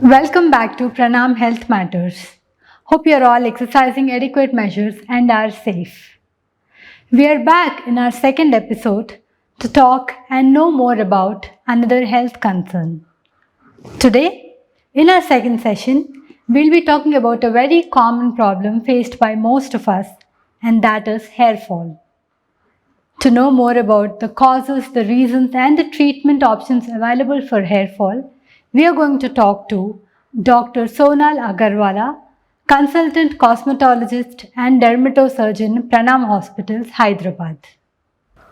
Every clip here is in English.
Welcome back to Pranam Health Matters. Hope you're all exercising adequate measures and are safe. We are back in our second episode to talk and know more about another health concern. Today, in our second session, we'll be talking about a very common problem faced by most of us, and that is hair fall. To know more about the causes, the reasons, and the treatment options available for hair fall, we are going to talk to Dr. Sonal Agarwala, consultant cosmetologist and dermatosurgeon, Pranam Hospitals, Hyderabad.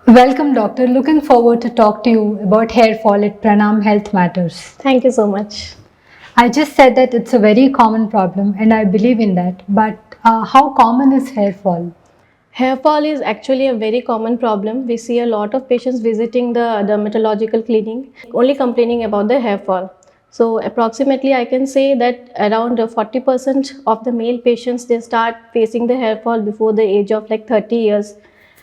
Welcome, doctor. Looking forward to talk to you about hair fall at Pranam Health Matters. Thank you so much. I just said that it's a very common problem, and I believe in that. But how common is hair fall? Hair fall is actually a very common problem. We see a lot of patients visiting the dermatological clinic only complaining about the hair fall. So approximately I can say that around 40% of the male patients, they start facing the hair fall before the age of like 30 years,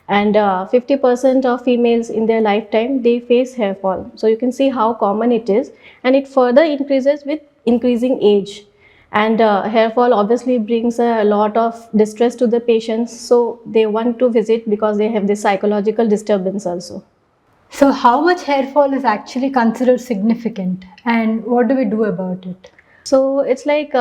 and 50% of females in their lifetime, they face hair fall. So you can see how common it is, and it further increases with increasing age. And hair fall obviously brings a lot of distress to the patients, so they want to visit because they have this psychological disturbance also. So, how much hair fall is actually considered significant, and what do we do about it? So it's like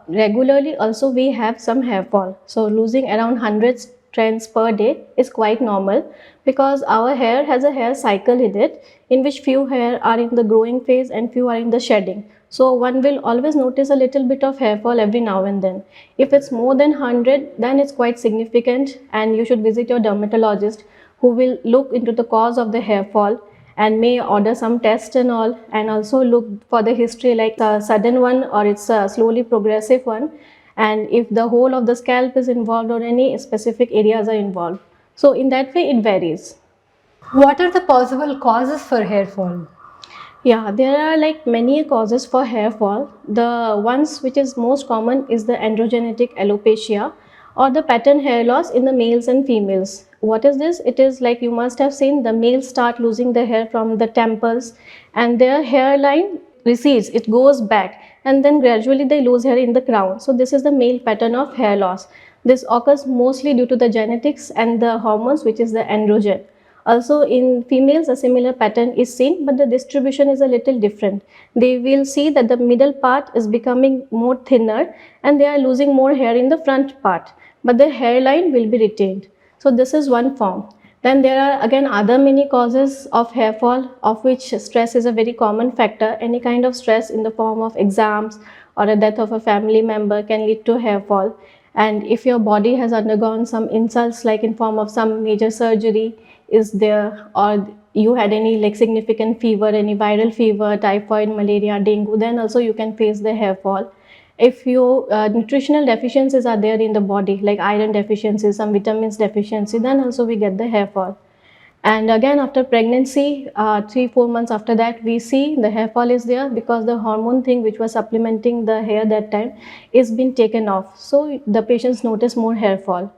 regularly also we have some hair fall. So losing around 100 strands per day is quite normal, because our hair has a hair cycle in it, in which few hair are in the growing phase and few are in the shedding. So one will always notice a little bit of hair fall every now and then. If it's more than 100, then it's quite significant, and you should visit your dermatologist, who will look into the cause of the hair fall and may order some tests and all, and also look for the history, like a sudden one or it's a slowly progressive one, and if the whole of the scalp is involved or any specific areas are involved. So in that way it varies. What are the possible causes for hair fall? Yeah, there are like many causes for hair fall. The ones which is most common is the androgenetic alopecia, or the pattern hair loss in the males and females. What is this? It is like, you must have seen the males start losing the hair from the temples, and their hairline recedes, it goes back, and then gradually they lose hair in the crown. So this is the male pattern of hair loss. This occurs mostly due to the genetics and the hormones, which is the androgen. Also in females, a similar pattern is seen, but the distribution is a little different. They will see that the middle part is becoming more thinner, and they are losing more hair in the front part, but the hairline will be retained. So this is one form. Then there are again other many causes of hair fall, of which stress is a very common factor. Any kind of stress in the form of exams or a death of a family member can lead to hair fall. And if your body has undergone some insults, like in form of some major surgery is there, or you had any like significant fever, any viral fever, typhoid, malaria, dengue, then also you can face the hair fall. If your nutritional deficiencies are there in the body, like iron deficiency, some vitamins deficiency, then also we get the hair fall. And again after pregnancy, 3-4 months after that, we see the hair fall is there, because the hormone thing which was supplementing the hair that time is been taken off, so the patients notice more hair fall.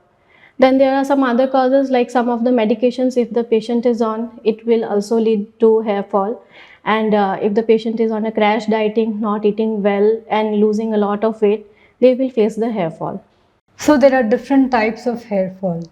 Then there are some other causes, like some of the medications if the patient is on, it will also lead to hair fall. And if the patient is on a crash dieting, not eating well and losing a lot of weight, they will face the hair fall. So, there are different types of hair fall.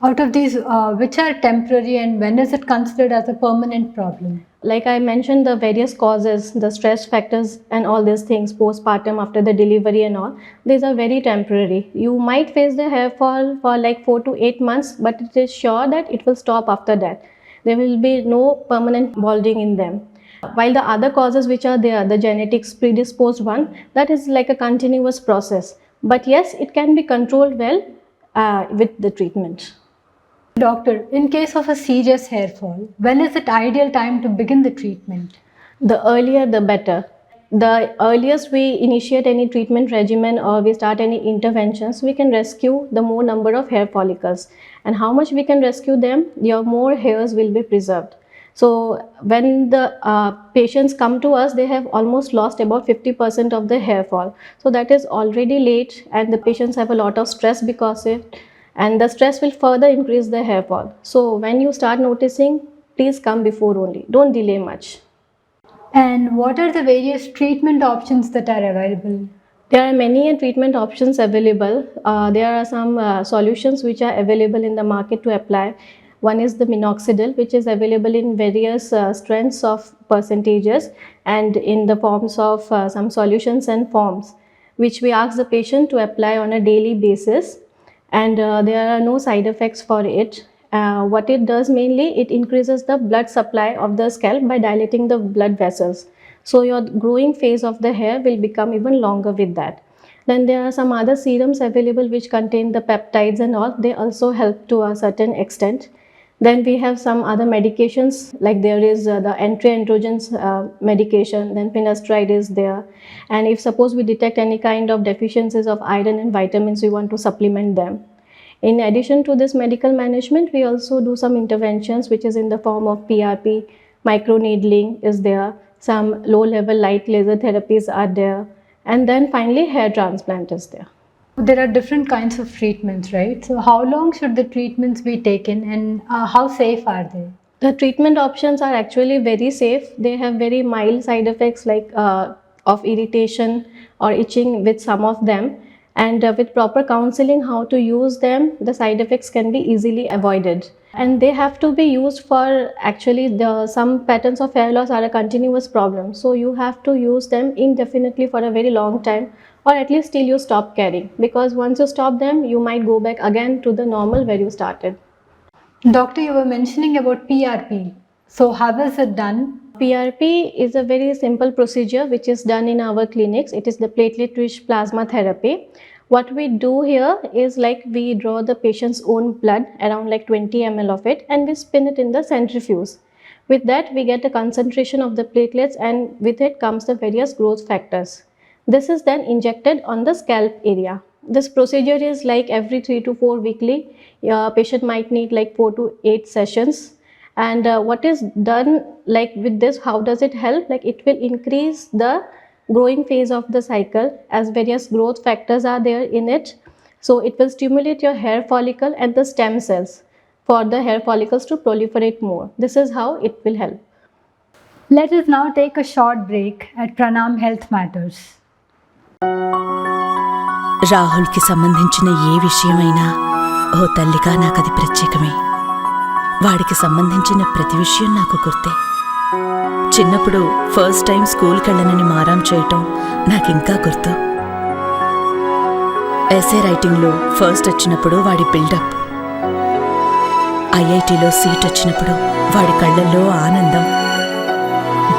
Out of these, which are temporary and when is it considered as a permanent problem? Like I mentioned, the various causes, the stress factors and all these things, postpartum, after the delivery and all, these are very temporary. You might face the hair fall for like 4 to 8 months, but it is sure that it will stop after that. There will be no permanent balding in them. While the other causes which are there, the genetics predisposed one, that is like a continuous process. But yes, it can be controlled well with the treatment. Doctor, in case of a serious hair fall, when is it ideal time to begin the treatment? The earlier the better. The earliest we initiate any treatment regimen or we start any interventions, we can rescue the more number of hair follicles. And how much we can rescue them, your more hairs will be preserved. So when the patients come to us, they have almost lost about 50% of the hair fall. So that is already late, and the patients have a lot of stress because of it, and the stress will further increase the hair fall. So when you start noticing, please come before only, don't delay much. And what are the various treatment options that are available? There are many treatment options available. There are some solutions which are available in the market to apply. One is the minoxidil, which is available in various strengths of percentages and in the forms of some solutions and forms, which we ask the patient to apply on a daily basis. And there are no side effects for it. What it does mainly, it increases the blood supply of the scalp by dilating the blood vessels. So your growing phase of the hair will become even longer with that. Then there are some other serums available which contain the peptides and all. They also help to a certain extent. Then we have some other medications, like there is the anti-androgens medication, then finasteride is there. And if suppose we detect any kind of deficiencies of iron and vitamins, we want to supplement them. In addition to this medical management, we also do some interventions which is in the form of PRP, microneedling is there, some low-level light laser therapies are there, and then finally hair transplant is there. There are different kinds of treatments, right? So, how long should the treatments be taken and how safe are they? The treatment options are actually very safe. They have very mild side effects like of irritation or itching with some of them. And with proper counseling how to use them, the side effects can be easily avoided. And they have to be used for actually some patterns of hair loss are a continuous problem. So you have to use them indefinitely for a very long time, or at least till you stop caring. Because once you stop them, you might go back again to the normal where you started. Doctor, you were mentioning about PRP. So, how is it done? PRP is a very simple procedure which is done in our clinics. It is the platelet-rich plasma therapy. What we do here is like we draw the patient's own blood, around like 20 ml of it, and we spin it in the centrifuge. With that, we get a concentration of the platelets, and with it comes the various growth factors. This is then injected on the scalp area. This procedure is like every 3 to 4 weekly. Your patient might need like 4 to 8 sessions. And what is done like with this, how does it help? Like it will increase the growing phase of the cycle as various growth factors are there in it. So it will stimulate your hair follicle and the stem cells for the hair follicles to proliferate more. This is how it will help. Let us now take a short break at Pranam Health Matters. రాహుల్కి సంబంధించిన ఏ విషయమైనా ఓ తల్లిగా నాకది ప్రత్యేకమే. వాడికి సంబంధించిన ప్రతి విషయం నాకు గుర్తే. చిన్నప్పుడు ఫస్ట్ టైం స్కూల్కి వెళ్ళనని మారాం చేయటం నాకింకా గుర్తు. ఎస్ఏ రైటింగ్లో ఫస్ట్ వచ్చినప్పుడు వాడి బిల్డప్, ఐఐటీలో సీట్ వచ్చినప్పుడు వాడి కళ్ళల్లో ఆనందం,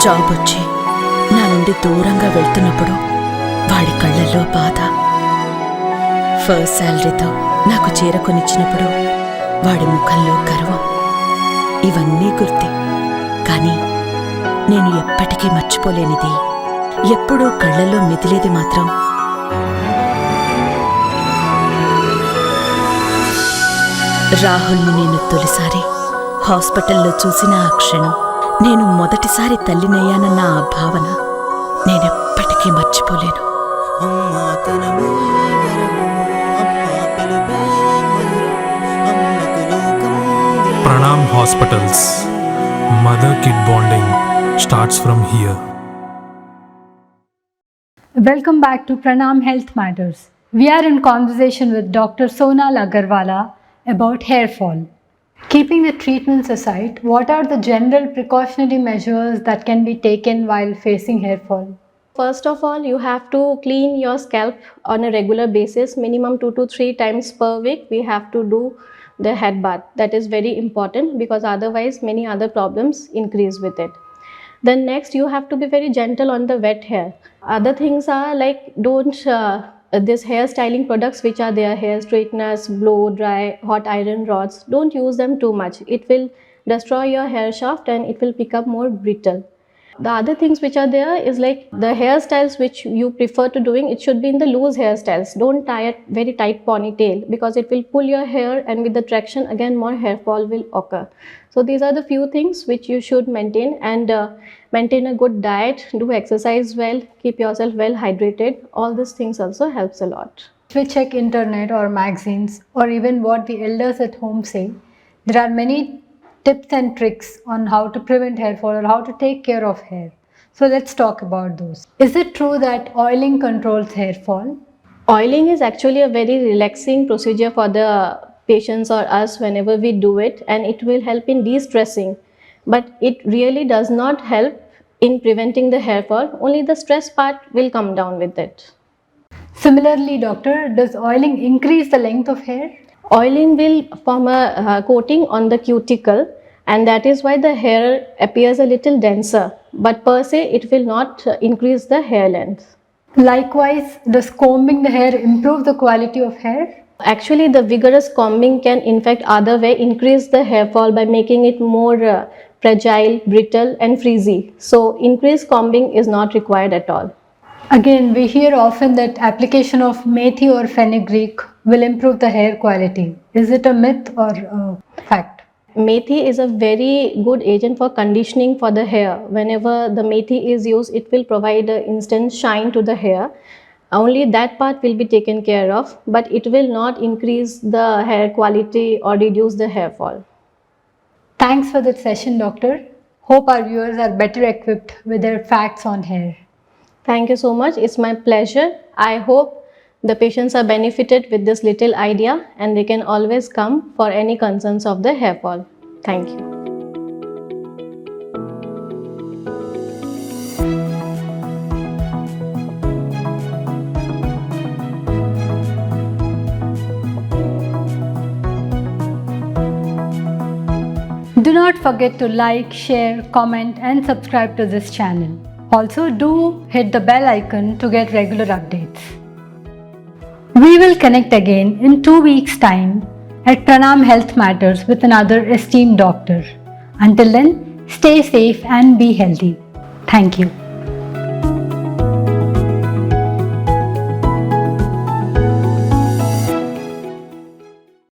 జాబ్ వచ్చి నా నుండి దూరంగా వెళ్తున్నప్పుడు వాడి కళ్ళల్లో బాధ, ఫస్ట్ శాలరీతో నాకు చీర కొనిచ్చినప్పుడు వాడి ముఖంలో గర్వం, ఇవన్నీ గుర్తే. కానీ నేను ఎప్పటికీ మర్చిపోలేనిది, ఎప్పుడూ కళ్ళల్లో మెదిలేది మాత్రం రాహుల్ని నేను తొలిసారి హాస్పిటల్లో చూసిన ఆ క్షణం, నేను మొదటిసారి తల్లినయ్యానన్న ఆ భావన నేనెప్పటికీ మర్చిపోలేను. Pranam Hospitals. Mother-kid bonding starts from here. Welcome back to Pranam Health Matters. We are in conversation with Dr. Sonal Agarwala about hair fall. Keeping the treatments aside, what are the general precautionary measures that can be taken while facing hair fall? First of all, you have to clean your scalp on a regular basis, minimum 2 to 3 times per week. We have to do the head bath. That is very important because otherwise many other problems increase with it. Then next, you have to be very gentle on the wet hair. Other things are like don't this hair styling products which are there, hair straighteners, blow dry, hot iron rods, don't use them too much. It will destroy your hair shaft and it will become more brittle. The other things which are there is like the hairstyles which you prefer to doing, it should be in the loose hairstyles. Don't tie a very tight ponytail because it will pull your hair, and with the traction again more hair fall will occur. So these are the few things which you should maintain, and maintain a good diet, do exercise well, keep yourself well hydrated. All these things also helps a lot. If we check internet or magazines or even what the elders at home say, there are many tips and tricks on how to prevent hair fall or how to take care of hair. So let's talk about those. Is it true that oiling controls hair fall? Oiling is actually a very relaxing procedure for the patients or us whenever we do it, and it will help in de-stressing. But it really does not help in preventing the hair fall, only the stress part will come down with it. Similarly, doctor, does oiling increase the length of hair? Oiling will form a coating on the cuticle, and that is why the hair appears a little denser, but per se it will not increase the hair length. Likewise, does combing the hair improve the quality of hair? Actually, the vigorous combing can in fact other way increase the hair fall by making it more fragile, brittle and frizzy. So increased combing is not required at all. Again, we hear often that application of methi or fenugreek will improve the hair quality. Is it a myth or a fact? Methi is a very good agent for conditioning for the hair. Whenever the methi is used, it will provide an instant shine to the hair. Only that part will be taken care of, but it will not increase the hair quality or reduce the hair fall. Thanks for this session, doctor. Hope our viewers are better equipped with their facts on hair. Thank you so much. It's my pleasure. I hope the patients are benefited with this little idea and they can always come for any concerns of the hair fall. Thank you. Do not forget to like, share, comment and subscribe to this channel. Also, do hit the bell icon to get regular updates. We will connect again in 2 weeks' time at Pranam Health Matters with another esteemed doctor. Until then, stay safe and be healthy. Thank you.